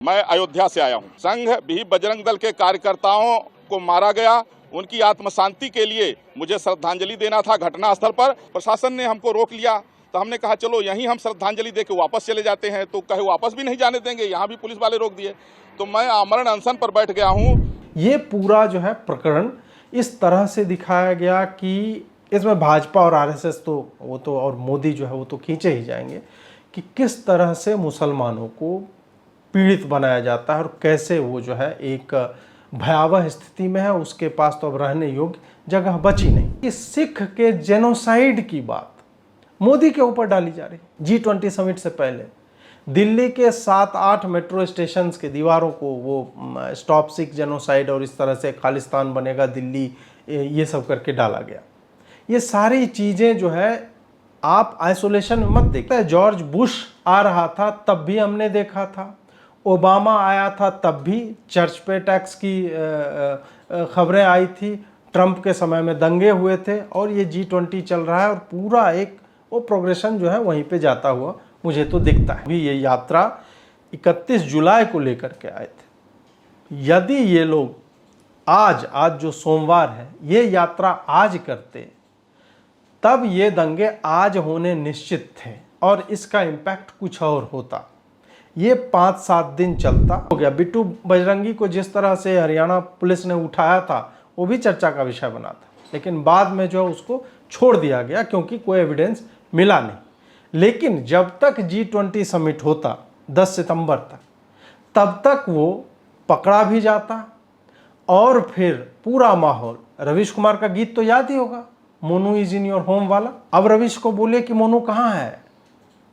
मैं अयोध्या से आया हूं। संघ भी बजरंग दल के कार्यकर्ताओं को मारा गया, उनकी आत्म शांति के लिए मुझे श्रद्धांजलि देना था। घटनास्थल पर प्रशासन ने हमको रोक लिया, तो हमने कहा चलो यहीं हम श्रद्धांजलि देके वापस चले जाते हैं। तो कहे वापस भी नहीं जाने देंगे, यहाँ भी पुलिस वाले रोक दिए। तो मैं आमरण अनशन पर बैठ गया हूँ। ये पूरा जो है प्रकरण इस तरह से दिखाया गया कि इसमें भाजपा और आरएसएस तो वो तो और मोदी जो है वो तो खींचे ही जाएंगे कि किस तरह से मुसलमानों को पीड़ित बनाया जाता है और कैसे वो जो है एक भयावह स्थिति में है, उसके पास तो अब रहने योग्य जगह बची नहीं। कि सिख के जेनोसाइड की बात मोदी के ऊपर डाली जा रही। G20 समिट से पहले दिल्ली के 7-8 मेट्रो स्टेशंस के दीवारों को वो स्टॉप सिख जेनोसाइड और इस तरह से खालिस्तान बनेगा दिल्ली, ये सब करके डाला गया। ये सारी चीज़ें जो है आप आइसोलेशन में मत देखते। जॉर्ज बुश आ रहा था तब भी हमने देखा था, ओबामा आया था तब भी चर्च पे टैक्स की खबरें आई थी, ट्रंप के समय में दंगे हुए थे और ये G20 चल रहा है और पूरा एक वो प्रोग्रेशन जो है वहीं पे जाता हुआ मुझे तो दिखता है। भी ये यात्रा 31 जुलाई को लेकर के आए थे। यदि ये लोग आज जो सोमवार है ये यात्रा आज करते तब ये दंगे आज होने निश्चित थे और इसका इम्पैक्ट कुछ और होता। ये 5-7 दिन चलता हो गया। बिट्टू बजरंगी को जिस तरह से हरियाणा पुलिस ने उठाया था वो भी चर्चा का विषय बना था, लेकिन बाद में जो है उसको छोड़ दिया गया क्योंकि कोई एविडेंस मिला नहीं। लेकिन जब तक G20 समिट होता 10 सितंबर तक, तब तक वो पकड़ा भी जाता और फिर पूरा माहौल। रवीश कुमार का गीत तो याद ही होगा, Monu is in your home वाला। अब रवीश को बोले कि मोनू कहाँ है,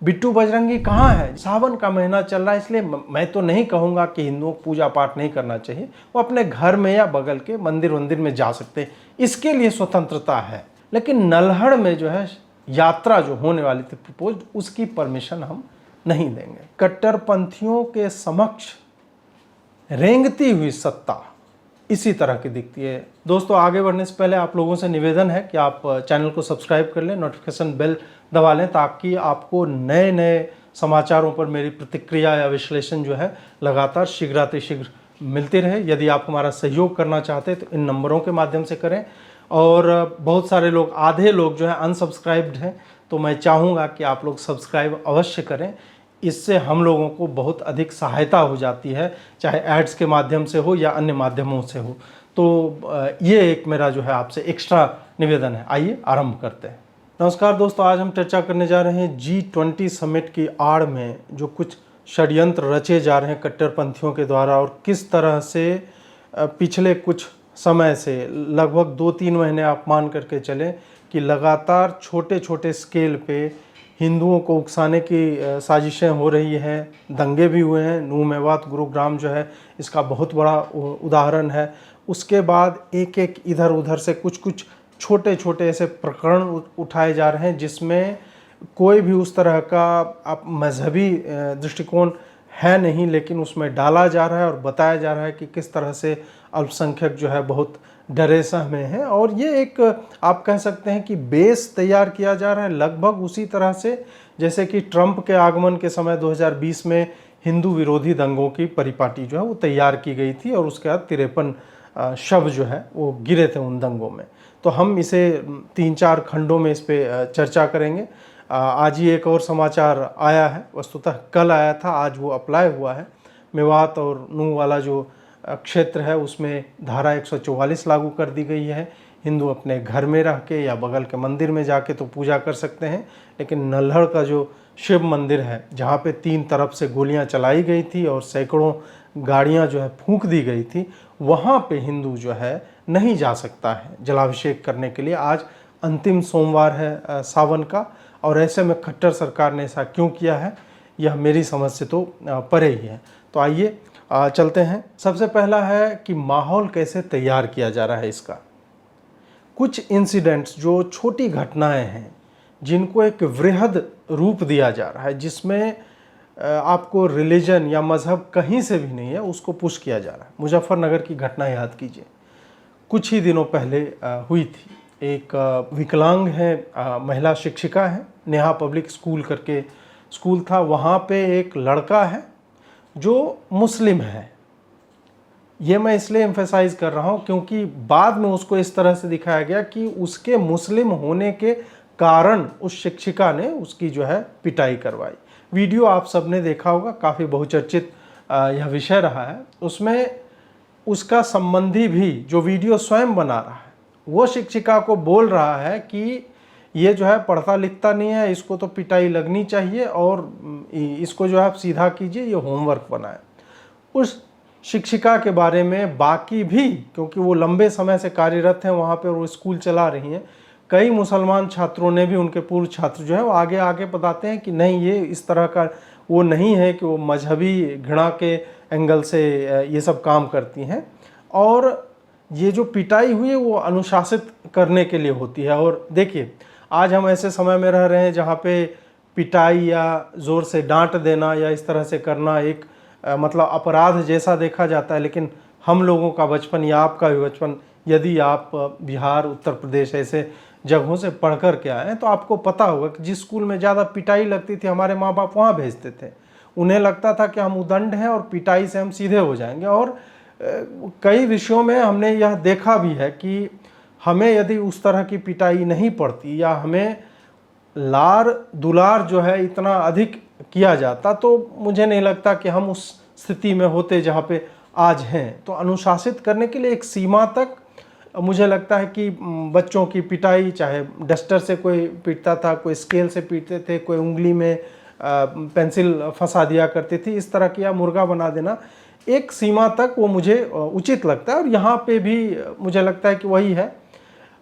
बिट्टू बजरंगी कहाँ है। सावन का महीना चल रहा है, इसलिए मैं तो नहीं कहूँगा कि हिंदुओं को पूजा पाठ नहीं करना चाहिए, वो अपने घर में या बगल के मंदिर में जा सकते हैं, इसके लिए स्वतंत्रता है। लेकिन नल्हड़ में जो है यात्रा जो होने वाली थी प्रपोज, उसकी परमिशन हम नहीं देंगे। कट्टरपंथियों के समक्ष रेंगती हुई सत्ता इसी तरह की दिखती है। दोस्तों, आगे बढ़ने से पहले आप लोगों से निवेदन है कि आप चैनल को सब्सक्राइब कर लें, नोटिफिकेशन बेल दबा लें ताकि आपको नए नए समाचारों पर मेरी प्रतिक्रिया या विश्लेषण जो है लगातार शीघ्रातिशीघ्र मिलती रहे। यदि आप हमारा सहयोग करना चाहते हैं तो इन नंबरों के माध्यम से करें। और बहुत सारे लोग, आधे लोग जो है अनसब्सक्राइब्ड हैं, तो मैं चाहूँगा कि आप लोग सब्सक्राइब अवश्य करें। इससे हम लोगों को बहुत अधिक सहायता हो जाती है, चाहे एड्स के माध्यम से हो या अन्य माध्यमों से हो। तो ये एक मेरा जो है आपसे एक्स्ट्रा निवेदन है। आइए आरंभ करते हैं। नमस्कार दोस्तों, आज हम चर्चा करने जा रहे हैं G20 समिट की आड़ में जो कुछ षड्यंत्र रचे जा रहे हैं कट्टरपंथियों के द्वारा और किस तरह से पिछले कुछ समय से लगभग 2-3 महीने आप मान करके चलें कि लगातार छोटे छोटे स्केल पे हिंदुओं को उकसाने की साजिशें हो रही हैं। दंगे भी हुए हैं, नूह मेवात गुरुग्राम जो है इसका बहुत बड़ा उदाहरण है। उसके बाद एक एक इधर उधर से कुछ छोटे छोटे ऐसे प्रकरण उठाए जा रहे हैं जिसमें कोई भी उस तरह का आप मजहबी दृष्टिकोण है नहीं, लेकिन उसमें डाला जा रहा है और बताया जा रहा है कि किस तरह से अल्पसंख्यक जो है बहुत डरे सहमे हैं। और ये एक आप कह सकते हैं कि बेस तैयार किया जा रहा है लगभग उसी तरह से जैसे कि ट्रंप के आगमन के समय 2020 में हिंदू विरोधी दंगों की परिपाटी जो है वो तैयार की गई थी और उसके बाद 53 शव जो है वो गिरे थे उन दंगों में। तो हम इसे 3-4 खंडों में इस पर चर्चा करेंगे। आज ही एक और समाचार आया है, वस्तुतः कल आया था, आज वो अप्लाई हुआ है। मेवात और नूह वाला जो क्षेत्र है उसमें धारा 144 लागू कर दी गई है। हिंदू अपने घर में रह के या बगल के मंदिर में जाके तो पूजा कर सकते हैं, लेकिन नल्हड़ का जो शिव मंदिर है जहाँ पे 3 तरफ से गोलियाँ चलाई गई थी और सैकड़ों गाड़ियाँ जो है फूंक दी गई थी, वहाँ पे हिंदू जो है नहीं जा सकता है जलाभिषेक करने के लिए। आज अंतिम सोमवार है सावन का और ऐसे में खट्टर सरकार ने ऐसा क्यों किया है यह मेरी समझ से तो परे ही है। तो आइए चलते हैं। सबसे पहला है कि माहौल कैसे तैयार किया जा रहा है इसका। कुछ इंसिडेंट्स जो छोटी घटनाएं हैं जिनको एक वृहद रूप दिया जा रहा है, जिसमें आपको रिलीजन या मज़हब कहीं से भी नहीं है, उसको पुश किया जा रहा है। मुजफ्फरनगर की घटना याद कीजिए, कुछ ही दिनों पहले हुई थी। एक विकलांग है, महिला शिक्षिका है, नेहा पब्लिक स्कूल करके स्कूल था, वहाँ पे एक लड़का है जो मुस्लिम है। ये मैं इसलिए एम्फेसाइज कर रहा हूँ क्योंकि बाद में उसको इस तरह से दिखाया गया कि उसके मुस्लिम होने के कारण उस शिक्षिका ने उसकी जो है पिटाई करवाई। वीडियो आप सबने देखा होगा, काफ़ी बहुचर्चित यह विषय रहा है। उसमें उसका संबंधी भी जो वीडियो स्वयं बना रहा है वो शिक्षिका को बोल रहा है कि ये जो है पढ़ता लिखता नहीं है, इसको तो पिटाई लगनी चाहिए और इसको जो है आप सीधा कीजिए, ये होमवर्क बनाए। उस शिक्षिका के बारे में बाकी भी, क्योंकि वो लंबे समय से कार्यरत हैं वहाँ पे और वो स्कूल चला रही हैं, कई मुसलमान छात्रों ने भी, उनके पूर्व छात्र जो है वो आगे आगे बताते हैं कि नहीं, ये इस तरह का वो नहीं है कि वो मजहबी घृणा के एंगल से ये सब काम करती हैं, और ये जो पिटाई हुई है वो अनुशासित करने के लिए होती है। और देखिए, आज हम ऐसे समय में रह रहे हैं जहाँ पे पिटाई या ज़ोर से डांट देना या इस तरह से करना एक मतलब अपराध जैसा देखा जाता है। लेकिन हम लोगों का बचपन या आपका भी बचपन, यदि आप बिहार, उत्तर प्रदेश ऐसे जगहों से पढ़ कर के आए हैं तो आपको पता होगा कि जिस स्कूल में ज़्यादा पिटाई लगती थी हमारे माँ बाप वहाँ भेजते थे। उन्हें लगता था कि हम उदंड हैं और पिटाई से हम सीधे हो जाएंगे। और कई विषयों में हमने यह देखा भी है कि हमें यदि उस तरह की पिटाई नहीं पड़ती या हमें लार दुलार जो है इतना अधिक किया जाता तो मुझे नहीं लगता कि हम उस स्थिति में होते जहाँ पे आज हैं। तो अनुशासित करने के लिए एक सीमा तक मुझे लगता है कि बच्चों की पिटाई, चाहे डस्टर से कोई पीटता था, कोई स्केल से पीटते थे, कोई उंगली में पेंसिल फंसा दिया करती थी, इस तरह की या मुर्गा बना देना, एक सीमा तक वो मुझे उचित लगता है। और यहाँ पे भी मुझे लगता है कि वही है।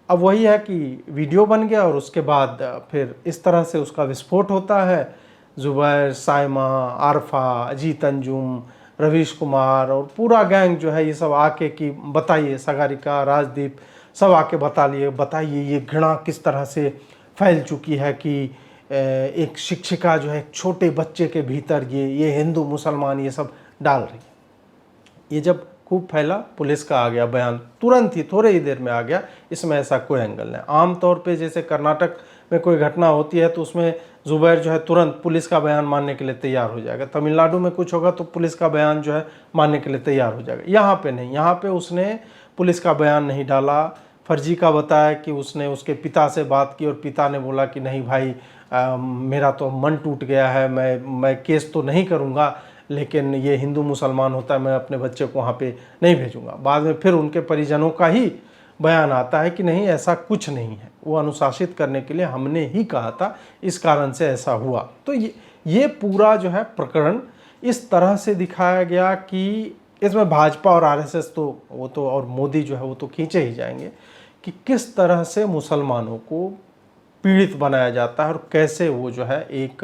अब वही है कि वीडियो बन गया और उसके बाद फिर इस तरह से उसका विस्फोट होता है। जुबैर, साइमा, आरफा, अजीत अंजुम, रवीश कुमार और पूरा गैंग जो है ये सब आके कि बताइए, सगारिका, राजदीप, सब आके बताइए ये घृणा किस तरह से फैल चुकी है कि एक शिक्षिका जो है एक छोटे बच्चे के भीतर ये हिंदू मुसलमान ये सब डाल रही है। ये जब खूब फैला, पुलिस का आ गया बयान, तुरंत ही थोड़े ही देर में आ गया, इसमें ऐसा कोई एंगल नहीं। आमतौर पे जैसे कर्नाटक में कोई घटना होती है तो उसमें जुबैर जो है तुरंत पुलिस का बयान मानने के लिए तैयार हो जाएगा। तमिलनाडु में कुछ होगा तो पुलिस का बयान जो है मानने के लिए तैयार हो जाएगा। यहाँ पे नहीं, यहाँ पे उसने पुलिस का बयान नहीं डाला। फर्जी का बताया कि उसने उसके पिता से बात की और पिता ने बोला कि नहीं भाई, मेरा तो मन टूट गया है, मैं केस तो नहीं करूँगा, लेकिन ये हिंदू मुसलमान होता है, मैं अपने बच्चे को वहाँ पे नहीं भेजूँगा। बाद में फिर उनके परिजनों का ही बयान आता है कि नहीं, ऐसा कुछ नहीं है, वो अनुशासित करने के लिए हमने ही कहा था, इस कारण से ऐसा हुआ। तो ये पूरा जो है प्रकरण इस तरह से दिखाया गया कि इसमें भाजपा और आरएसएस तो वो तो और मोदी जो है वो तो खींचे ही जाएंगे कि किस तरह से मुसलमानों को पीड़ित बनाया जाता है और कैसे वो जो है एक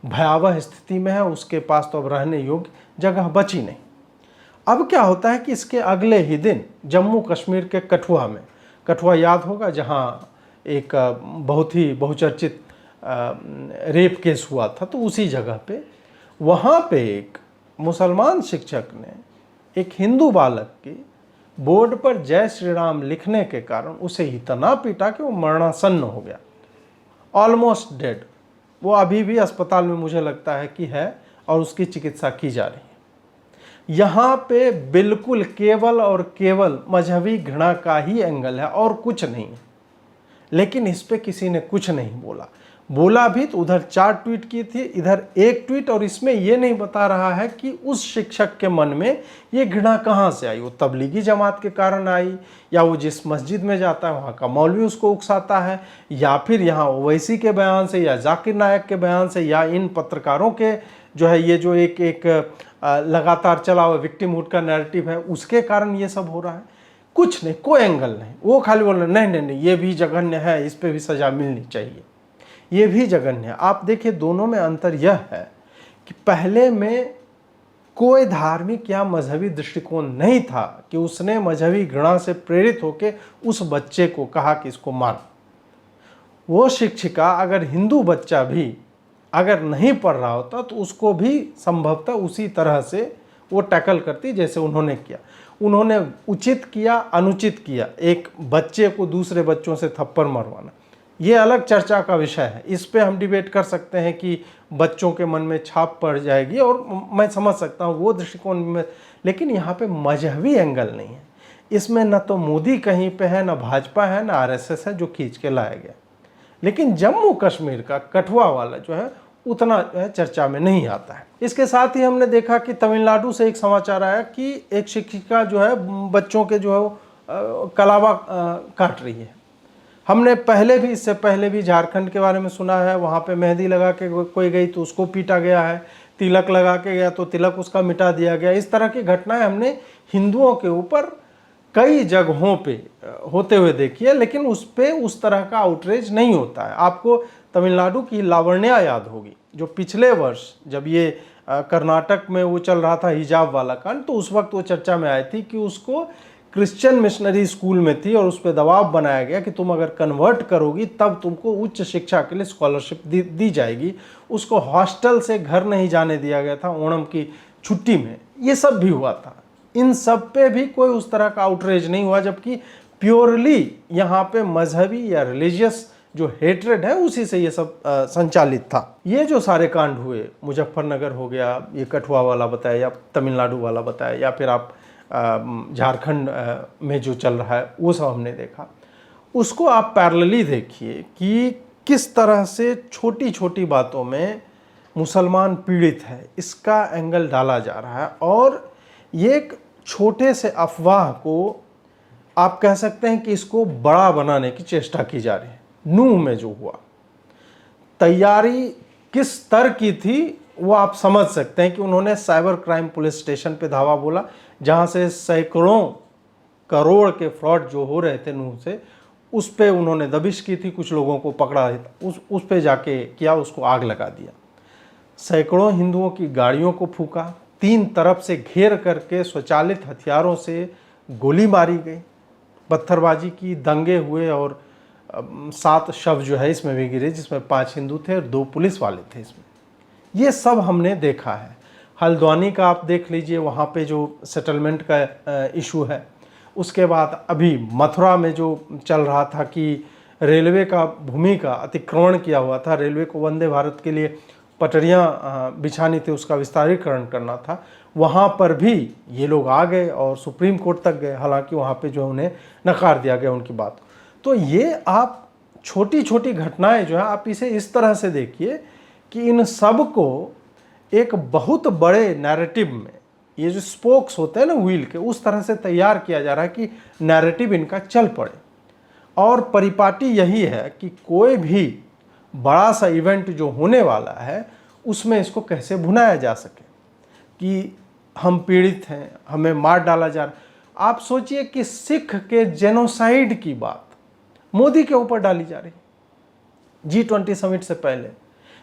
भयावह स्थिति में है, उसके पास तो अब रहने योग्य जगह बची नहीं। अब क्या होता है कि इसके अगले ही दिन जम्मू कश्मीर के कठुआ में, कठुआ याद होगा, जहां एक बहुत ही बहुचर्चित रेप केस हुआ था, तो उसी जगह पे वहां पे एक मुसलमान शिक्षक ने एक हिंदू बालक की बोर्ड पर जय श्री राम लिखने के कारण उसे इतना पीटा कि वो मरणासन्न हो गया, ऑलमोस्ट डेड। वो अभी भी अस्पताल में मुझे लगता है कि है और उसकी चिकित्सा की जा रही है। यहाँ पे बिल्कुल केवल और केवल मजहबी घृणा का ही एंगल है और कुछ नहीं है। लेकिन इस पे किसी ने कुछ नहीं बोला भी तो उधर 4 ट्वीट की थी, इधर 1 ट्वीट, और इसमें ये नहीं बता रहा है कि उस शिक्षक के मन में ये घृणा कहाँ से आई। वो तबलीगी जमात के कारण आई, या वो जिस मस्जिद में जाता है वहाँ का मौलवी उसको उकसाता है, या फिर यहाँ ओवैसी के बयान से, या जाकिर नायक के बयान से, या इन पत्रकारों के जो है ये जो एक लगातार चला हुआ विक्टिमहुड का नैरेटिव है, उसके कारण ये सब हो रहा है। कुछ नहीं, कोई एंगल नहीं। वो खाली बोल रहे नहीं, ये भी जघन्य है, इस पर भी सजा मिलनी चाहिए, ये भी जघन्य है। आप देखिए, दोनों में अंतर यह है कि पहले में कोई धार्मिक या मजहबी दृष्टिकोण नहीं था कि उसने मजहबी घृणा से प्रेरित होकर उस बच्चे को कहा कि इसको मार। वो शिक्षिका अगर हिंदू बच्चा भी अगर नहीं पढ़ रहा होता तो उसको भी संभवतः उसी तरह से वो टैकल करती जैसे उन्होंने किया। उन्होंने उचित किया, अनुचित किया। एक बच्चे को दूसरे बच्चों से थप्पड़ मरवाना, ये अलग चर्चा का विषय है। इस पे हम डिबेट कर सकते हैं कि बच्चों के मन में छाप पड़ जाएगी, और मैं समझ सकता हूँ वो दृष्टिकोण में, लेकिन यहाँ पे मजहबी एंगल नहीं है इसमें। न तो मोदी कहीं पे है, न भाजपा है, न आरएसएस है जो खींच के लाया गया। लेकिन जम्मू कश्मीर का कठुआ वाला जो है उतना जो है चर्चा में नहीं आता है। इसके साथ ही हमने देखा कि तमिलनाडु से एक समाचार आया कि एक शिक्षिका जो है बच्चों के जो है कलावा काट रही है। हमने पहले भी, इससे पहले भी झारखंड के बारे में सुना है, वहाँ पे मेहंदी लगा के कोई गई तो उसको पीटा गया है, तिलक लगा के गया तो तिलक उसका मिटा दिया गया। इस तरह की घटनाएं हमने हिंदुओं के ऊपर कई जगहों पे होते हुए देखी है, लेकिन उस पर उस तरह का आउटरीच नहीं होता है। आपको तमिलनाडु की लावण्या याद होगी, जो पिछले वर्ष जब ये कर्नाटक में वो चल रहा था हिजाब वाला कांड, तो उस वक्त वो चर्चा में आई थी कि उसको क्रिश्चियन मिशनरी स्कूल में थी और उस पर दबाव बनाया गया कि तुम अगर कन्वर्ट करोगी तब तुमको उच्च शिक्षा के लिए स्कॉलरशिप दी जाएगी। उसको हॉस्टल से घर नहीं जाने दिया गया था ओणम की छुट्टी में। ये सब भी हुआ था। इन सब पे भी कोई उस तरह का आउटरीच नहीं हुआ, जबकि प्योरली यहाँ पे मजहबी या रिलीजियस जो हेट्रेड है उसी से ये सब संचालित था। ये जो सारे कांड हुए, मुजफ्फरनगर हो गया, ये कठुआ वाला बताया, या तमिलनाडु वाला बताया, या फिर आप झारखंड में जो चल रहा है वो सब हमने देखा। उसको आप पैरेलली देखिए कि किस तरह से छोटी छोटी बातों में मुसलमान पीड़ित है, इसका एंगल डाला जा रहा है। और ये एक छोटे से अफवाह को आप कह सकते हैं कि इसको बड़ा बनाने की चेष्टा की जा रही है। नूह में जो हुआ, तैयारी किस स्तर की थी वो आप समझ सकते हैं कि उन्होंने साइबर क्राइम पुलिस स्टेशन पे धावा बोला, जहां से सैकड़ों करोड़ के फ्रॉड जो हो रहे थे नूह से, उस पे उन्होंने दबिश की थी, कुछ लोगों को पकड़ा, उस पे जाके किया, उसको आग लगा दिया। सैकड़ों हिंदुओं की गाड़ियों को फूका, 3 तरफ से घेर करके स्वचालित हथियारों से गोली मारी गई, पत्थरबाजी की, दंगे हुए, और 7 शव जो है इसमें भी गिरे, जिसमें 5 हिंदू थे और 2 पुलिस वाले थे इसमें। ये सब हमने देखा है। हल्द्वानी का आप देख लीजिए, वहाँ पे जो सेटलमेंट का इशू है। उसके बाद अभी मथुरा में जो चल रहा था कि रेलवे का भूमि का अतिक्रमण किया हुआ था, रेलवे को वंदे भारत के लिए पटरियाँ बिछानी थी, उसका विस्तारीकरण करना था, वहाँ पर भी ये लोग आ गए और सुप्रीम कोर्ट तक गए। हालांकि वहाँ पे जो उन्हें नकार दिया गया उनकी बात को। तो ये आप छोटी छोटी घटनाएं जो है, आप इसे इस तरह से देखिए कि इन सब को एक बहुत बड़े नैरेटिव में, ये जो स्पोक्स होते हैं ना व्हील के, उस तरह से तैयार किया जा रहा है कि नैरेटिव इनका चल पड़े। और परिपाटी यही है कि कोई भी बड़ा सा इवेंट जो होने वाला है उसमें इसको कैसे भुनाया जा सके कि हम पीड़ित हैं, हमें मार डाला जा रहा। आप सोचिए कि सिख के जेनोसाइड की बात मोदी के ऊपर डाली जा रही। G20 समिट से पहले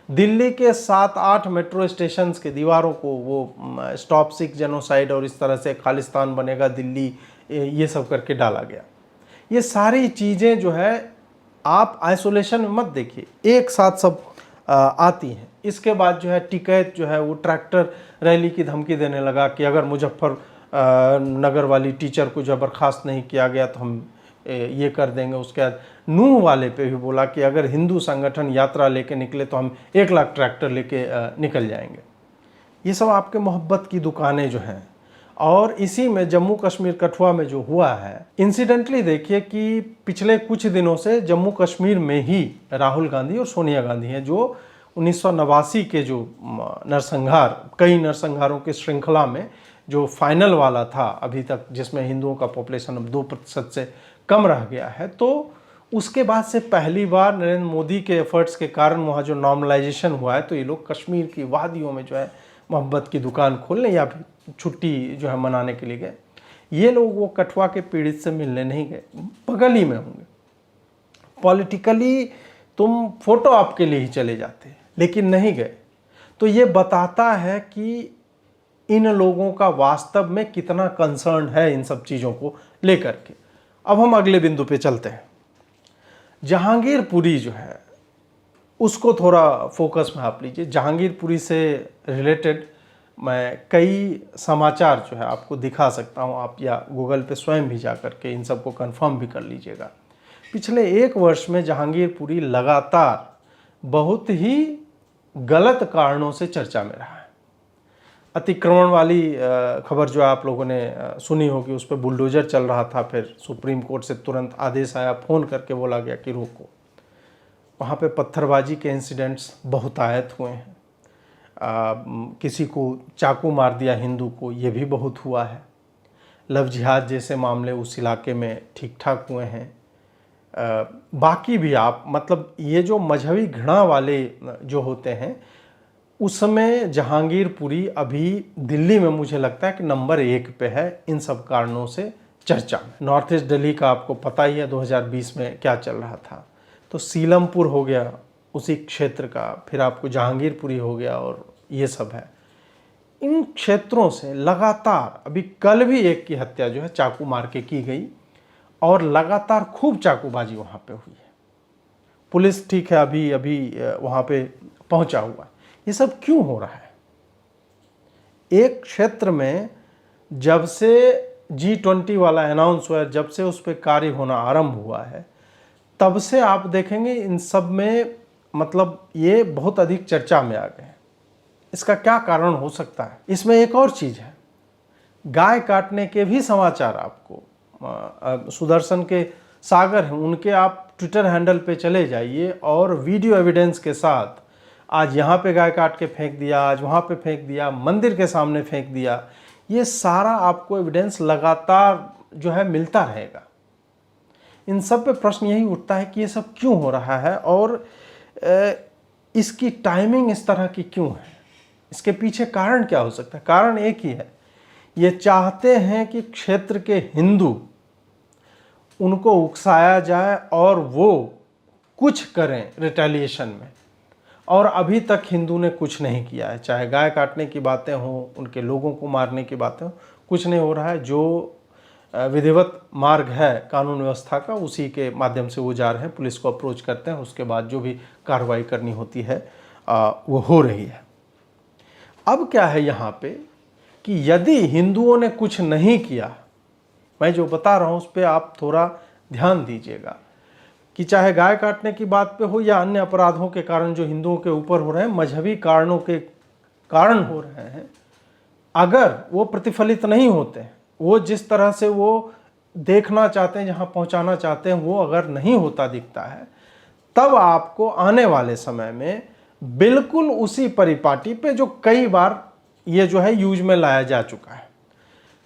दिल्ली के 7-8 मेट्रो स्टेशंस के दीवारों को वो स्टॉप सिख जेनोसाइड और इस तरह से खालिस्तान बनेगा दिल्ली, ये सब करके डाला गया। ये सारी चीज़ें जो है आप आइसोलेशन में मत देखिए, एक साथ सब आती हैं। इसके बाद जो है टिकैत जो है वो ट्रैक्टर रैली की धमकी देने लगा कि अगर मुजफ्फर नगर वाली टीचर को जो बर्खास्त नहीं किया गया तो हम ये कर देंगे। उसके बाद नूह वाले पे भी बोला कि अगर हिंदू संगठन यात्रा लेके निकले तो हम 1 लाख ट्रैक्टर लेके निकल जाएंगे। ये सब आपके मोहब्बत की दुकानें जो हैं। और इसी में जम्मू कश्मीर कठुआ में जो हुआ है, इंसिडेंटली देखिए कि पिछले कुछ दिनों से जम्मू कश्मीर में ही राहुल गांधी और सोनिया गांधी हैं, जो 1989 के जो नरसंहार, कई नरसंहारों की श्रृंखला में जो फाइनल वाला था अभी तक, जिसमें हिंदुओं का पॉपुलेशन अब 2% से कम रह गया है, तो उसके बाद से पहली बार नरेंद्र मोदी के एफर्ट्स के कारण वहाँ जो नॉर्मलाइजेशन हुआ है, तो ये लोग कश्मीर की वादियों में जो है मोहब्बत की दुकान खोलने या फिर छुट्टी जो है मनाने के लिए गए। ये लोग वो कठुआ के पीड़ित से मिलने नहीं गए, बगल ही में होंगे। पॉलिटिकली तुम फोटो आपके लिए ही चले जाते, लेकिन नहीं गए। तो ये बताता है कि इन लोगों का वास्तव में कितना कंसर्न है इन सब चीज़ों को लेकर के। अब हम अगले बिंदु पे चलते हैं। जहांगीरपुरी जो है उसको थोड़ा फोकस में आप लीजिए। जहांगीरपुरी से रिलेटेड मैं कई समाचार जो है आपको दिखा सकता हूं, आप या गूगल पे स्वयं भी जा कर के इन सबको कंफर्म भी कर लीजिएगा। पिछले 1 वर्ष में जहांगीरपुरी लगातार बहुत ही गलत कारणों से चर्चा में रहा है। अतिक्रमण वाली खबर जो आप लोगों ने सुनी होगी, उस पर बुलडोजर चल रहा था, फिर सुप्रीम कोर्ट से तुरंत आदेश आया, फ़ोन करके बोला गया कि रोको। वहाँ पे पत्थरबाजी के इंसिडेंट्स बहुतायत हुए हैं। किसी को चाकू मार दिया हिंदू को, ये भी बहुत हुआ है। लव जिहाद जैसे मामले उस इलाके में ठीक ठाक हुए हैं। बाकी भी आप मतलब ये जो मजहबी घृणा वाले जो होते हैं, उसमें जहांगीरपुरी अभी दिल्ली में मुझे लगता है कि नंबर 1 पे है इन सब कारणों से चर्चा में। नॉर्थ ईस्ट दिल्ली का आपको पता ही है 2020 में क्या चल रहा था। तो सीलमपुर हो गया उसी क्षेत्र का, फिर आपको जहांगीरपुरी हो गया, और ये सब है। इन क्षेत्रों से लगातार, अभी कल भी एक की हत्या जो है चाकू मार के की गई, और लगातार खूब चाकूबाजी वहाँ पे हुई है। पुलिस ठीक है अभी वहाँ पे पहुँचा हुआ है। ये सब क्यों हो रहा है? एक क्षेत्र में जब से G20 वाला अनाउंस हुआ है, जब से उस पर कार्य होना आरंभ हुआ है, तब से आप देखेंगे इन सब में मतलब ये बहुत अधिक चर्चा में आ गए। इसका क्या कारण हो सकता है? इसमें एक और चीज़ है, गाय काटने के भी समाचार आपको सुदर्शन के सागर हैं, उनके आप ट्विटर हैंडल पे चले जाइए और वीडियो एविडेंस के साथ, आज यहाँ पे गाय काट के फेंक दिया, आज वहाँ पे फेंक दिया, मंदिर के सामने फेंक दिया, ये सारा आपको एविडेंस लगातार जो है मिलता रहेगा। इन सब पे प्रश्न यही उठता है कि ये सब क्यों हो रहा है, और इसकी टाइमिंग इस तरह की क्यों है? इसके पीछे कारण क्या हो सकता है? कारण एक ही है, ये चाहते हैं कि क्षेत्र के हिंदू, उनको उकसाया जाए और वो कुछ करें रिटेलिएशन में, और अभी तक हिंदू ने कुछ नहीं किया है। चाहे गाय काटने की बातें हों, उनके लोगों को मारने की बातें हों, कुछ नहीं हो रहा है। जो विधिवत मार्ग है कानून व्यवस्था का, उसी के माध्यम से वो जा रहे हैं, पुलिस को अप्रोच करते हैं, उसके बाद जो भी कार्रवाई करनी होती है वो हो रही है। अब क्या है यहाँ पे कि यदि हिंदुओं ने कुछ नहीं किया, मैं जो बता रहा हूँ उस पर आप थोड़ा ध्यान दीजिएगा, कि चाहे गाय काटने की बात पे हो या अन्य अपराधों के कारण जो हिंदुओं के ऊपर हो रहे हैं, मजहबी कारणों के कारण हो रहे हैं, अगर वो प्रतिफलित नहीं होते, वो जिस तरह से वो देखना चाहते हैं, जहाँ पहुँचाना चाहते हैं, वो अगर नहीं होता दिखता है, तब आपको आने वाले समय में बिल्कुल उसी परिपाटी पे जो कई बार ये जो है यूज में लाया जा चुका है,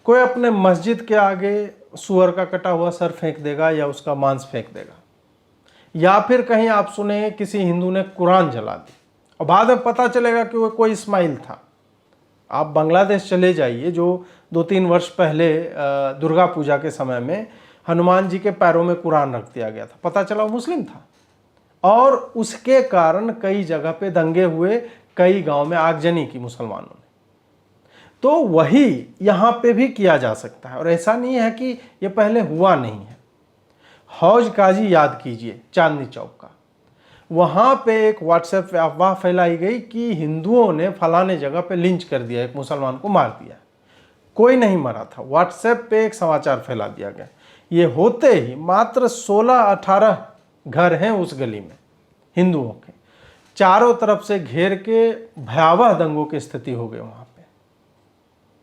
कोई अपने मस्जिद के आगे सूअर का कटा हुआ सर फेंक देगा या उसका मांस फेंक देगा, या फिर कहीं आप सुने किसी हिंदू ने कुरान जला दी और बाद में पता चलेगा कि वो कोई इस्माइल था। आप बांग्लादेश चले जाइए, जो 2-3 वर्ष पहले दुर्गा पूजा के समय में हनुमान जी के पैरों में कुरान रख दिया गया था, पता चला वो मुस्लिम था, और उसके कारण कई जगह पे दंगे हुए, कई गांव में आगजनी की मुसलमानों ने। तो वही यहाँ पे भी किया जा सकता है, और ऐसा नहीं है कि ये पहले हुआ नहीं है। हौज काजी याद कीजिए चांदनी चौक का, वहाँ पे एक व्हाट्सएप पे अफवाह फैलाई गई कि हिंदुओं ने फलाने जगह पे लिंच कर दिया, एक मुसलमान को मार दिया। कोई नहीं मरा था, व्हाट्सएप पे एक समाचार फैला दिया गया। ये होते ही मात्र 16-18 घर हैं उस गली में हिंदुओं के, चारों तरफ से घेर के भयावह दंगों की स्थिति हो गई वहाँ पे।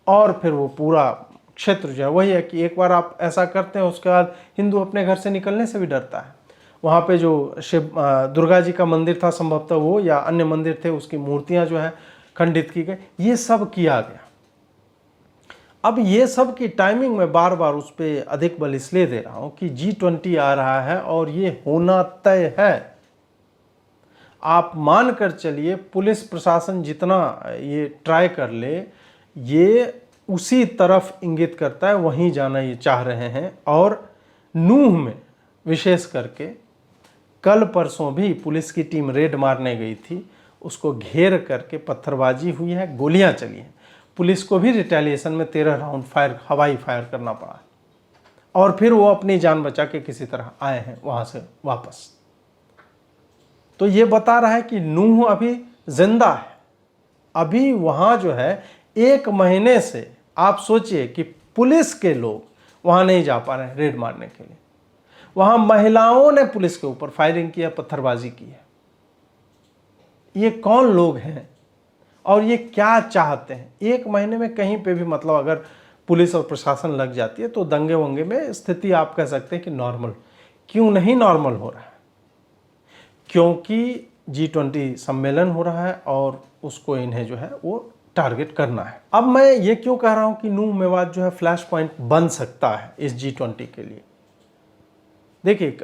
और फिर वो पूरा क्षेत्र जो है वही है कि एक बार आप ऐसा करते हैं, उसके बाद हिंदू अपने घर से निकलने से भी डरता है। वहाँ पे जो शिव दुर्गा जी का मंदिर था संभवतः वो, या अन्य मंदिर थे, उसकी मूर्तियाँ जो है खंडित की गई, ये सब किया गया। अब ये सब की टाइमिंग में बार बार उस पर अधिक बल इसलिए दे रहा हूँ कि G20 आ रहा है और ये होना तय है। आप मान कर चलिए, पुलिस प्रशासन जितना ये ट्राई कर ले, ये उसी तरफ इंगित करता है, वहीं जाना ये चाह रहे हैं। और नूह में विशेष करके कल परसों भी पुलिस की टीम रेड मारने गई थी, उसको घेर करके पत्थरबाजी हुई है, गोलियां चली हैं। पुलिस को भी रिटेलिएशन में 13 राउंड हवाई फायर करना पड़ा, और फिर वो अपनी जान बचा के किसी तरह आए हैं वहाँ से वापस। तो ये बता रहा है कि नूह अभी जिंदा है। अभी वहाँ जो है 1 महीने से आप सोचिए कि पुलिस के लोग वहाँ नहीं जा पा रहे हैं रेड मारने के लिए। वहां महिलाओं ने पुलिस के ऊपर फायरिंग किया, पत्थरबाजी की है। ये कौन लोग हैं और ये क्या चाहते हैं? एक महीने में कहीं पे भी मतलब अगर पुलिस और प्रशासन लग जाती है तो दंगे वंगे में स्थिति आप कह सकते हैं कि नॉर्मल। क्यों नहीं नॉर्मल हो रहा है? क्योंकि G20 सम्मेलन हो रहा है और उसको इन्हें जो है वो टारगेट करना है। अब मैं ये क्यों कह रहा हूं कि नूह मेवात जो है फ्लैश पॉइंट बन सकता है इस G20 के लिए? देखिए,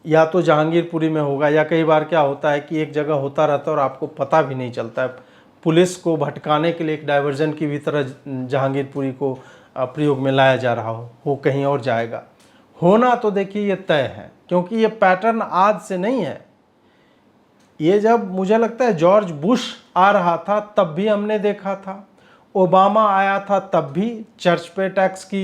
या तो जहांगीरपुरी में होगा, या कई बार क्या होता है कि एक जगह होता रहता है और आपको पता भी नहीं चलता है। पुलिस को भटकाने के लिए एक डाइवर्जन की भी तरह जहांगीरपुरी को प्रयोग में लाया जा रहा हो कहीं और जाएगा। होना तो देखिए ये तय है, क्योंकि ये पैटर्न आज से नहीं है। ये जब मुझे लगता है जॉर्ज बुश आ रहा था तब भी हमने देखा था, ओबामा आया था तब भी चर्च पे टैक्स की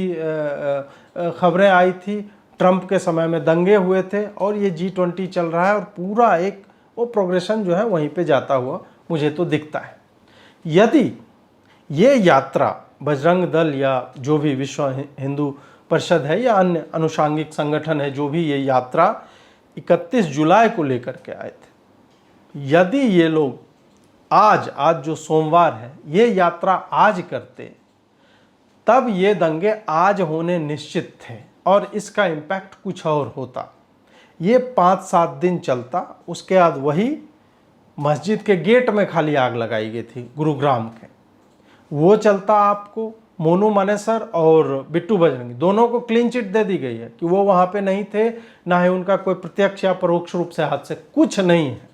खबरें आई थी, ट्रंप के समय में दंगे हुए थे, और ये G20 चल रहा है और पूरा एक वो प्रोग्रेशन जो है वहीं पे जाता हुआ मुझे तो दिखता है। यदि ये यात्रा बजरंग दल या जो भी विश्व हिंदू परिषद है या अन्य अनुषांगिक संगठन है, जो भी ये यात्रा 31 जुलाई को लेकर के आए थे, यदि ये लोग आज जो सोमवार है ये यात्रा आज करते, तब ये दंगे आज होने निश्चित थे और इसका इम्पैक्ट कुछ और होता। ये 5-7 दिन चलता, उसके बाद वही मस्जिद के गेट में खाली आग लगाई गई थी गुरुग्राम के, वो चलता। आपको मोनू मानेसर और बिट्टू बजरंगी दोनों को क्लीन चिट दे दी गई है कि वो वहाँ पे नहीं थे, ना ही उनका कोई प्रत्यक्ष या परोक्ष रूप से हाथ से कुछ नहीं है,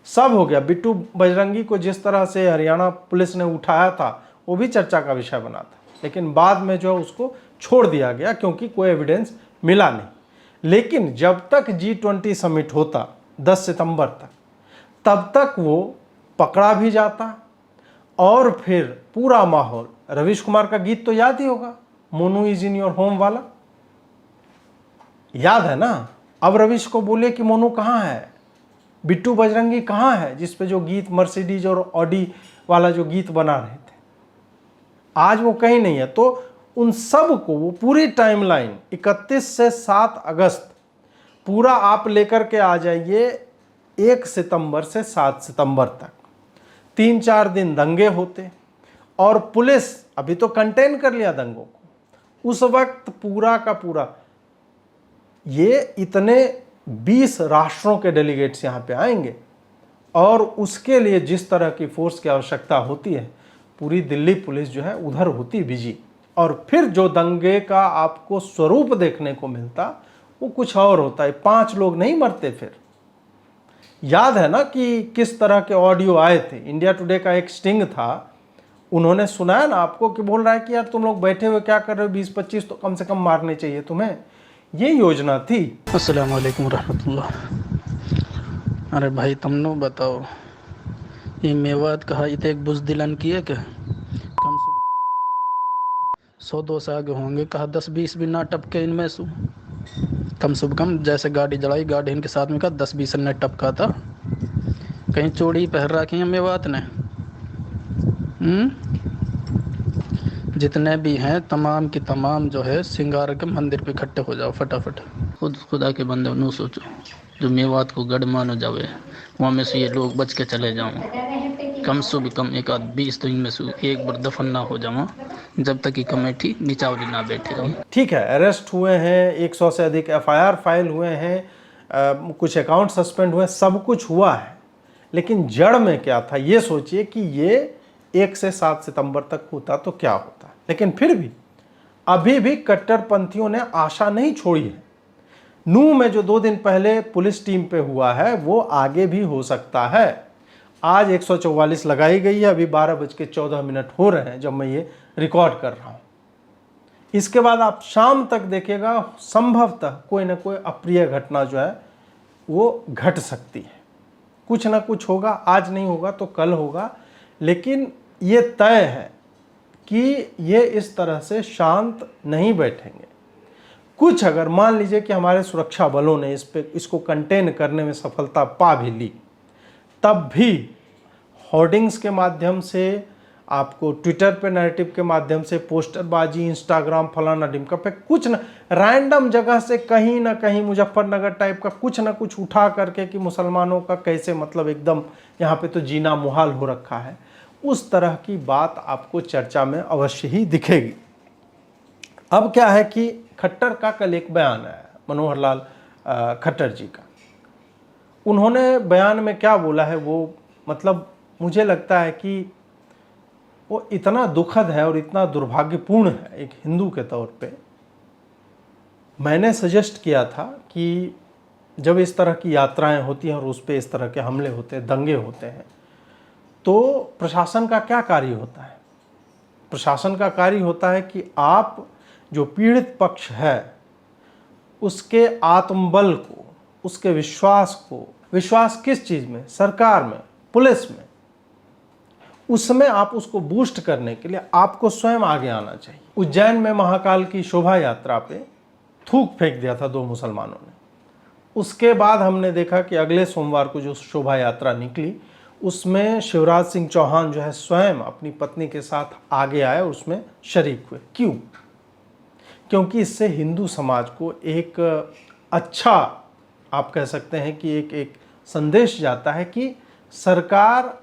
सब हो गया। बिट्टू बजरंगी को जिस तरह से हरियाणा पुलिस ने उठाया था वो भी चर्चा का विषय बना था, लेकिन बाद में जो है उसको छोड़ दिया गया क्योंकि कोई एविडेंस मिला नहीं। लेकिन जब तक G20 समिट होता 10 सितंबर तक, तब तक वो पकड़ा भी जाता और फिर पूरा माहौल, रवीश कुमार का गीत तो याद ही होगा, Monu is in your home वाला, याद है ना? अब रवीश को बोले कि मोनू कहाँ है, बिट्टू बजरंगी कहाँ है, जिस पे जो गीत मर्सिडीज और ऑडी वाला जो गीत बना रहे थे, आज वो कहीं नहीं है। तो उन सब को वो पूरी टाइमलाइन 31 से 7 अगस्त पूरा आप लेकर के आ जाइए 1 सितंबर से 7 सितंबर तक 3-4 दिन दंगे होते, और पुलिस अभी तो कंटेन कर लिया दंगों को, उस वक्त पूरा का पूरा ये इतने 20 राष्ट्रों के डेलीगेट्स यहाँ पे आएंगे, और उसके लिए जिस तरह की फोर्स की आवश्यकता होती है, पूरी दिल्ली पुलिस जो है उधर होती बिजी, और फिर जो दंगे का आपको स्वरूप देखने को मिलता वो कुछ और होता है। 5 लोग नहीं मरते। फिर याद है ना कि किस तरह के ऑडियो आए थे। इंडिया टुडे का एक स्टिंग था, उन्होंने सुनाया ना आपको, कि बोल रहा है कि यार तुम लोग बैठे हुए क्या कर रहे हो, 20-25 तो कम से कम मारने चाहिए तुम्हें, ये योजना थी। अस्सलाम वालेकुम रहमतुल्लाह। अरे भाई तुम नो बताओ, ये मेवात कहा इत एक बुजदिलन किए के कम से 100-200 आगे होंगे, कहा 10-20 भी ना टपके इनमें से कम से कम। जैसे गाड़ी जलाई, गाड़ी इनके साथ में कहा 10-20 ने टपका था। कहीं चोड़ी पहन रखी है मेवात ने। जितने भी हैं तमाम की तमाम जो है सिंगार के मंदिर पे इकट्ठे हो जाओ फटाफट। खुद खुदा के बंदे नो सोचो, जो मेवात को गढ़ मानो जावे वहाँ में से ये लोग बच के चले जाऊँ। कम से भी कम 1-20 तो इनमें से एक बार दफन ना हो जाऊँ जब तक कि कमेटी निचावली ना बैठे। ठीक है, अरेस्ट हुए हैं, 100 से अधिक FIR फाइल हुए हैं, कुछ अकाउंट सस्पेंड हुए, सब कुछ हुआ है, लेकिन जड़ में क्या था ये सोचिए कि ये 1 से 7 सितंबर तक होता तो क्या होता। लेकिन फिर भी अभी भी कट्टरपंथियों ने आशा नहीं छोड़ी है। नूह में जो 2 दिन पहले पुलिस टीम पे हुआ है वो आगे भी हो सकता है। आज 144 लगाई गई है, अभी 12:14 हो रहे हैं जब मैं ये रिकॉर्ड कर रहा हूँ। इसके बाद आप शाम तक देखिएगा, संभवतः कोई ना कोई अप्रिय घटना जो है वो घट सकती है, कुछ ना कुछ होगा। आज नहीं होगा तो कल होगा, लेकिन ये तय है कि ये इस तरह से शांत नहीं बैठेंगे। कुछ अगर मान लीजिए कि हमारे सुरक्षा बलों ने इसको कंटेन करने में सफलता पा भी ली, तब भी होर्डिंग्स के माध्यम से, आपको ट्विटर पे नैरेटिव के माध्यम से पोस्टरबाजी, इंस्टाग्राम फलाना ढिमका पे कुछ न रैंडम जगह से कहीं ना कहीं मुजफ्फरनगर टाइप का कुछ ना कुछ उठा करके कि मुसलमानों का कैसे मतलब एकदम यहाँ पे तो जीना मुहाल हो रखा है, उस तरह की बात आपको चर्चा में अवश्य ही दिखेगी। अब क्या है कि खट्टर का कल एक बयान आया, मनोहर लाल खट्टर जी का। उन्होंने बयान में क्या बोला है वो मतलब मुझे लगता है कि वो इतना दुखद है और इतना दुर्भाग्यपूर्ण है एक हिंदू के तौर पे। मैंने सजेस्ट किया था कि जब इस तरह की यात्राएं होती हैं और उस पर इस तरह के हमले होते हैं, दंगे होते हैं, तो प्रशासन का क्या कार्य होता है? प्रशासन का कार्य होता है कि आप जो पीड़ित पक्ष है उसके आत्मबल को, उसके विश्वास को, विश्वास किस चीज़ में? सरकार में, पुलिस में, उसमें आप उसको बूस्ट करने के लिए आपको स्वयं आगे आना चाहिए। उज्जैन में महाकाल की शोभा यात्रा पे थूक फेंक दिया था 2 मुसलमानों ने। उसके बाद हमने देखा कि अगले सोमवार को जो शोभा यात्रा निकली उसमें शिवराज सिंह चौहान जो है स्वयं अपनी पत्नी के साथ आगे आए और उसमें शरीक हुए। क्यों? क्योंकि इससे हिंदू समाज को एक अच्छा, आप कह सकते हैं कि एक संदेश जाता है कि सरकार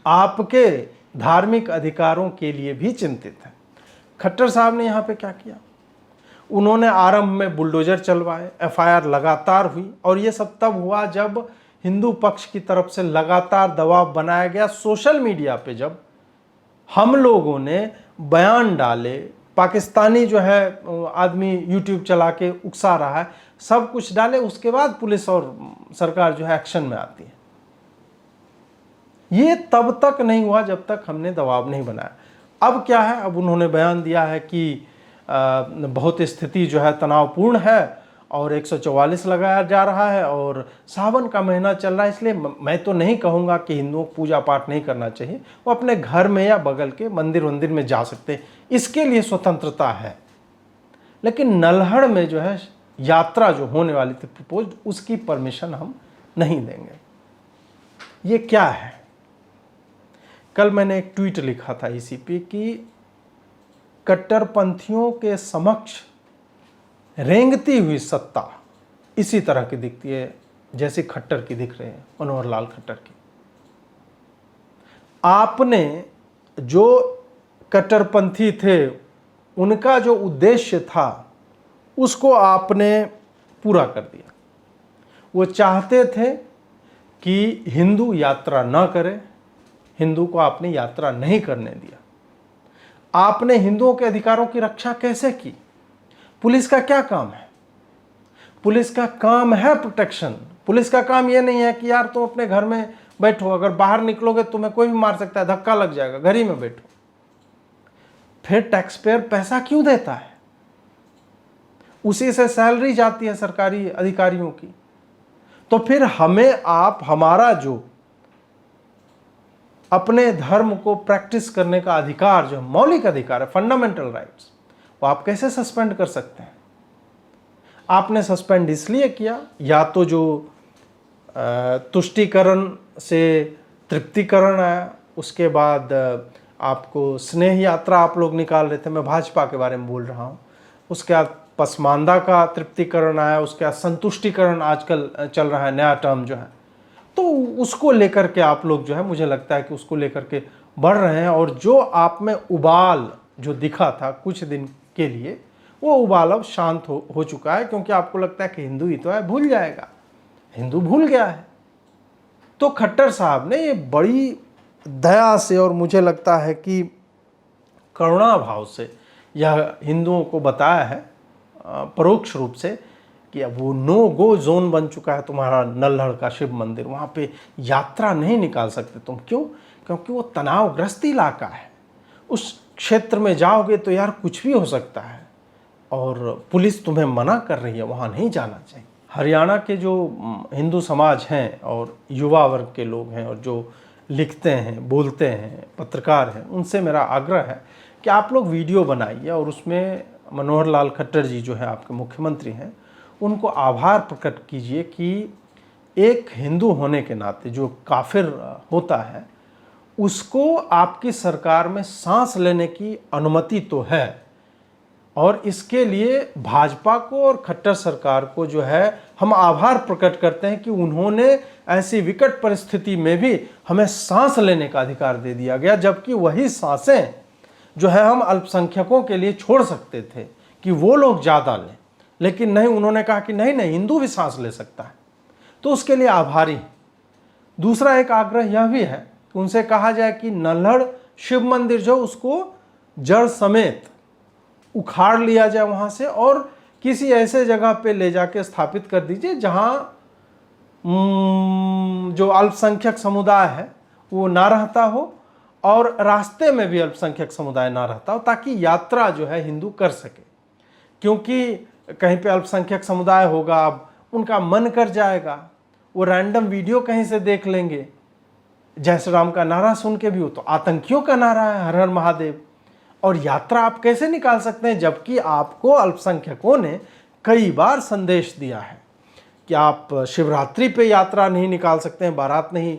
आपके धार्मिक अधिकारों के लिए भी चिंतित है। खट्टर साहब ने यहाँ पे क्या किया? उन्होंने आरंभ में बुलडोजर चलवाए, एफआईआर लगातार हुई और ये सब तब हुआ जब हिंदू पक्ष की तरफ से लगातार दबाव बनाया गया। सोशल मीडिया पे जब हम लोगों ने बयान डाले, पाकिस्तानी जो है आदमी यूट्यूब चला के उकसा रहा है, सब कुछ डाले, उसके बाद पुलिस और सरकार जो है एक्शन में आती है। ये तब तक नहीं हुआ जब तक हमने दबाव नहीं बनाया। अब क्या है? अब उन्होंने बयान दिया है कि बहुत स्थिति जो है तनावपूर्ण है और 144 लगाया जा रहा है और सावन का महीना चल रहा है, इसलिए मैं तो नहीं कहूँगा कि हिंदुओं को पूजा पाठ नहीं करना चाहिए, वो अपने घर में या बगल के मंदिर में जा सकते हैं, इसके लिए स्वतंत्रता है। लेकिन नल्हड़ में जो है यात्रा जो होने वाली थी प्रपोज्ड, उसकी परमिशन हम नहीं देंगे। ये क्या है? कल मैंने एक ट्वीट लिखा था इसी पे कि कट्टरपंथियों के समक्ष रेंगती हुई सत्ता इसी तरह की दिखती है जैसे खट्टर की दिख रहे हैं, मनोहर लाल खट्टर की। आपने जो कट्टरपंथी थे उनका जो उद्देश्य था उसको आपने पूरा कर दिया। वो चाहते थे कि हिंदू यात्रा न करे, हिंदू को आपने यात्रा नहीं करने दिया। आपने हिंदुओं के अधिकारों की रक्षा कैसे की? पुलिस का क्या काम है? पुलिस का काम है प्रोटेक्शन। पुलिस का काम ये नहीं है कि यार तुम अपने घर में बैठो, अगर बाहर निकलोगे तुम्हें कोई भी मार सकता है, धक्का लग जाएगा, घर ही में बैठो। फिर टैक्स पेयर पैसा क्यों देता है? उसी से सैलरी जाती है सरकारी अधिकारियों की। तो फिर हमें आप हमारा जो अपने धर्म को प्रैक्टिस करने का अधिकार, जो मौलिक अधिकार है, फंडामेंटल राइट्स, वो आप कैसे सस्पेंड कर सकते हैं? आपने सस्पेंड इसलिए किया, या तो जो तुष्टीकरण से तृप्तिकरण आया, उसके बाद आपको स्नेह यात्रा आप लोग निकाल रहे थे, मैं भाजपा के बारे में बोल रहा हूँ, उसके बाद पसमानदा का तृप्तिकरण आया, उसके बाद संतुष्टिकरण आजकल चल रहा है, नया टर्म जो है, तो उसको लेकर के आप लोग जो है, मुझे लगता है कि उसको लेकर के बढ़ रहे हैं। और जो आप में उबाल जो दिखा था कुछ दिन के लिए, वो उबाल अब शांत हो चुका है, क्योंकि आपको लगता है कि हिंदू ही तो है, भूल जाएगा। हिंदू भूल गया है। तो खट्टर साहब ने ये बड़ी दया से और मुझे लगता है कि करुणा भाव से यह हिंदुओं को बताया है परोक्ष रूप से कि अब वो नो गो जोन बन चुका है तुम्हारा नल्हड़ का शिव मंदिर, वहाँ पे यात्रा नहीं निकाल सकते तुम। क्यों? क्योंकि वो तनावग्रस्त इलाका है। उस क्षेत्र में जाओगे तो यार कुछ भी हो सकता है और पुलिस तुम्हें मना कर रही है, वहाँ नहीं जाना चाहिए। हरियाणा के जो हिंदू समाज हैं और युवा वर्ग के लोग हैं और जो लिखते हैं, बोलते हैं, पत्रकार हैं, उनसे मेरा आग्रह है कि आप लोग वीडियो बनाइए और उसमें मनोहर लाल खट्टर जी जो है आपके मुख्यमंत्री हैं, उनको आभार प्रकट कीजिए कि एक हिंदू होने के नाते जो काफिर होता है उसको आपकी सरकार में सांस लेने की अनुमति तो है, और इसके लिए भाजपा को और खट्टर सरकार को जो है हम आभार प्रकट करते हैं कि उन्होंने ऐसी विकट परिस्थिति में भी हमें सांस लेने का अधिकार दे दिया गया, जबकि वही सांसें जो है हम अल्पसंख्यकों के लिए छोड़ सकते थे कि वो लोग ज़्यादा लें, लेकिन नहीं, उन्होंने कहा कि नहीं नहीं, हिंदू भी सांस ले सकता है। तो उसके लिए आभारी हैं। दूसरा एक आग्रह यह भी है कि उनसे कहा जाए कि नल्हड़ शिव मंदिर जो उसको जड़ समेत उखाड़ लिया जाए वहाँ से, और किसी ऐसे जगह पे ले जाके स्थापित कर दीजिए जहाँ जो अल्पसंख्यक समुदाय है वो ना रहता हो, और रास्ते में भी अल्पसंख्यक समुदाय ना रहता हो, ताकि यात्रा जो है हिंदू कर सके। क्योंकि कहीं पे अल्पसंख्यक समुदाय होगा, अब उनका मन कर जाएगा, वो रैंडम वीडियो कहीं से देख लेंगे, जय श्री राम का नारा सुन के भी, वो तो आतंकियों का नारा है, हर हर महादेव, और यात्रा आप कैसे निकाल सकते हैं, जबकि आपको अल्पसंख्यकों ने कई बार संदेश दिया है कि आप शिवरात्रि पे यात्रा नहीं निकाल सकते हैं, बारात नहीं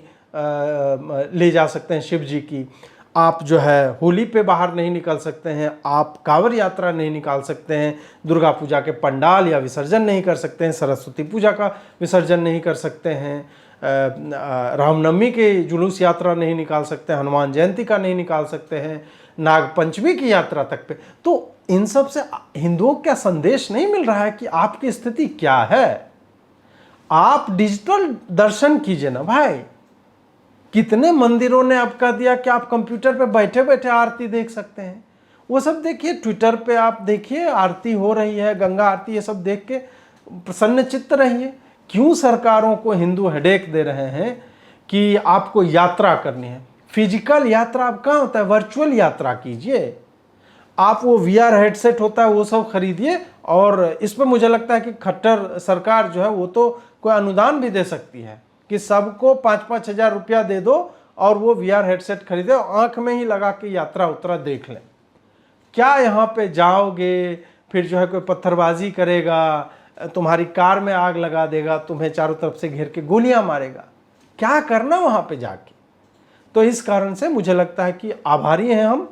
ले जा सकते हैं शिव जी की, आप जो है होली पे बाहर नहीं निकल सकते हैं, आप कांवड़ यात्रा नहीं निकाल सकते हैं, दुर्गा पूजा के पंडाल या विसर्जन नहीं कर सकते हैं, सरस्वती पूजा का विसर्जन नहीं कर सकते हैं, रामनवमी के जुलूस यात्रा नहीं निकाल सकते हैं, हनुमान जयंती का नहीं निकाल सकते हैं, नाग पंचमी की यात्रा तक पे। तो इन सब से हिंदुओं का संदेश नहीं मिल रहा है कि आपकी स्थिति क्या है। आप डिजिटल दर्शन कीजिए ना भाई। कितने मंदिरों ने आपका दिया कि आप कंप्यूटर पे बैठे बैठे आरती देख सकते हैं, वो सब देखिए, ट्विटर पे आप देखिए आरती हो रही है, गंगा आरती, ये सब देख के प्रसन्न चित्त रहिए। क्यों सरकारों को हिंदू हेडेक दे रहे हैं कि आपको यात्रा करनी है? फिजिकल यात्रा आप कहाँ होता है, वर्चुअल यात्रा कीजिए। आप वो VR हेडसेट होता है वो सब खरीदिए, और इस पर मुझे लगता है कि खट्टर सरकार जो है वो तो कोई अनुदान भी दे सकती है कि सबको 5-5 हज़ार रुपया दे दो और वो VR हेडसेट खरीदे, आंख में ही लगा के यात्रा उत्तरा देख लें। क्या यहाँ पे जाओगे फिर जो है कोई पत्थरबाजी करेगा, तुम्हारी कार में आग लगा देगा, तुम्हें चारों तरफ से घेर के गोलियां मारेगा, क्या करना वहाँ पे जाके? तो इस कारण से मुझे लगता है कि आभारी हैं हम,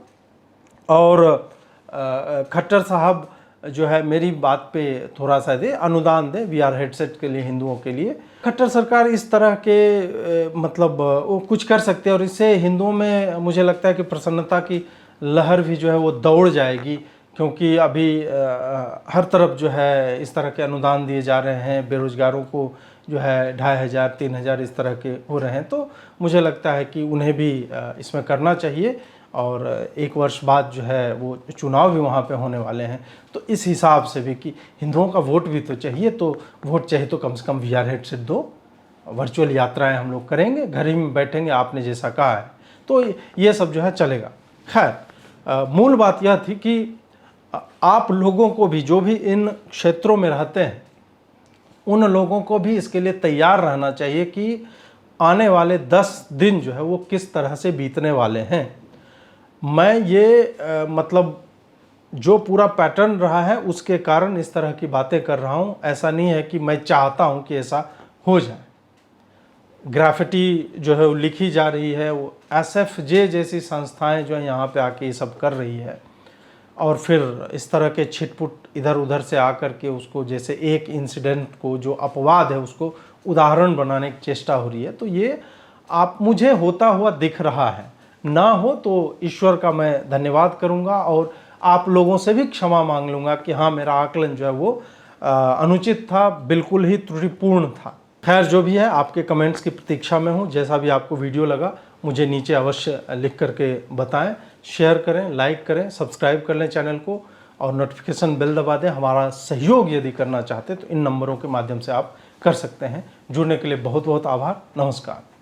और खट्टर साहब जो है मेरी बात पे थोड़ा सा अनुदान दे VR हेडसेट के लिए हिंदुओं के लिए। खट्टर सरकार इस तरह के मतलब वो कुछ कर सकते हैं, और इससे हिंदुओं में मुझे लगता है कि प्रसन्नता की लहर भी जो है वो दौड़ जाएगी, क्योंकि अभी हर तरफ जो है इस तरह के अनुदान दिए जा रहे हैं, बेरोजगारों को जो है 2500 3000 इस तरह के हो रहे हैं। तो मुझे लगता है कि उन्हें भी इसमें करना चाहिए, और 1 वर्ष बाद जो है वो चुनाव भी वहाँ पे होने वाले हैं। तो इस हिसाब से भी कि हिंदुओं का वोट भी तो चाहिए, तो वोट चाहिए तो कम से कम VR हेडसेट दो, वर्चुअल यात्राएं हम लोग करेंगे, घर ही में बैठेंगे, आपने जैसा कहा है, तो ये सब जो है चलेगा। खैर, मूल बात यह थी कि आप लोगों को भी, जो भी इन क्षेत्रों में रहते हैं, उन लोगों को भी इसके लिए तैयार रहना चाहिए कि आने वाले 10 दिन जो है वो किस तरह से बीतने वाले हैं। मैं ये मतलब जो पूरा पैटर्न रहा है उसके कारण इस तरह की बातें कर रहा हूँ, ऐसा नहीं है कि मैं चाहता हूँ कि ऐसा हो जाए। ग्राफिटी जो है वो लिखी जा रही है, वो SFJ जैसी संस्थाएं जो है यहाँ पे आके ये सब कर रही है, और फिर इस तरह के छिटपुट इधर उधर से आकर के उसको, जैसे एक इंसिडेंट को जो अपवाद है उसको उदाहरण बनाने की चेष्टा हो रही है। तो ये आप मुझे होता हुआ दिख रहा है, ना हो तो ईश्वर का मैं धन्यवाद करूंगा, और आप लोगों से भी क्षमा मांग लूँगा कि हाँ, मेरा आकलन जो है वो अनुचित था, बिल्कुल ही त्रुटिपूर्ण था। खैर, जो भी है, आपके कमेंट्स की प्रतीक्षा में हूँ। जैसा भी आपको वीडियो लगा मुझे नीचे अवश्य लिख करके बताएं, शेयर करें, लाइक करें, सब्सक्राइब कर लें चैनल को, और नोटिफिकेशन बेल दबा दें। हमारा सहयोग यदि करना चाहते तो इन नंबरों के माध्यम से आप कर सकते हैं। जुड़ने के लिए बहुत बहुत आभार। नमस्कार।